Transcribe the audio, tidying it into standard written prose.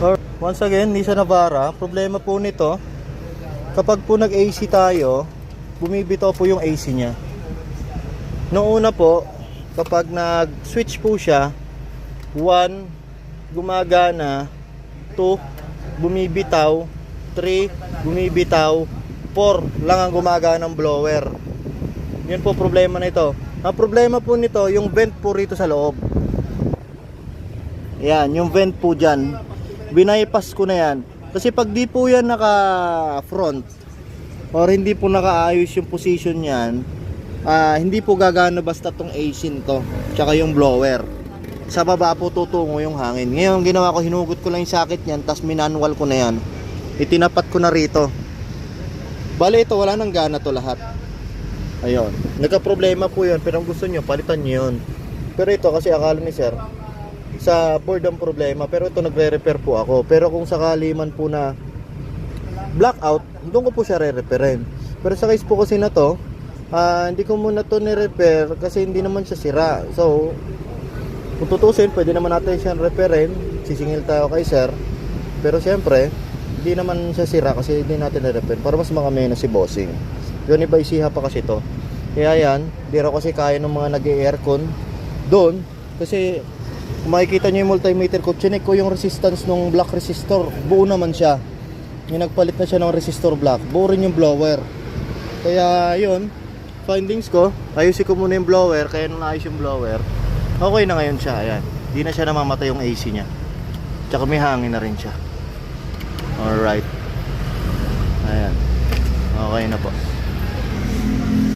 Or once again, Nissan Navara, problema po nito, kapag po nag-AC tayo, bumibitaw po yung AC niya. Noong una po, kapag nag-switch po siya, 1, gumagana, 2, bumibitaw, 3, bumibitaw, 4 lang ang gumagana ng blower. Yun po problema nito. Ang problema po nito, yung vent po rito sa loob. Yan, yung vent po dyan. Binaypas ko na yan. Kasi pag di po yan naka-front or hindi po nakaayos yung position yan, hindi po gagana basta tong AC to, tsaka yung blower. Sa baba po tutungo yung hangin. Ngayon ginawa ko, hinugot ko lang yung socket nyan, tas minanual ko na yan. Itinapat ko na rito. Bale ito, wala nang gana to lahat. Ayun, nagka-problema po yun, pero ang gusto nyo, palitan nyo yun. Pero ito, kasi akala ni sir, sa board ang problema, pero ito nagre-repair po ako. Pero kung sakali man po na blackout, doon ko po siya re-repairin. Pero sa case po kasi na to, hindi ko muna to ni-repair kasi hindi naman siya sira. So, kung tutusin, pwede naman natin siya repairin. Sisingil tayo kay sir. Pero syempre, hindi naman siya sira kasi hindi natin na-repair para mas makamay na si bossing. Yun, iba isiha pa kasi to. Kaya yan, hindi raw kasi kaya ng mga nag-aircon doon. Kasi kung makikita nyo yung multimeter ko, chinek ko yung resistance ng block resistor. Buo naman siya. Yung nagpalit na siya ng resistor block. Buo rin yung blower. Kaya yun, findings ko, ayusin ko muna yung blower. Kaya nung naayos yung blower, okay na ngayon siya. Ayan, hindi na siya namamatay yung AC niya. Tsaka may hangin na rin siya. Alright. Ayan, okay na po.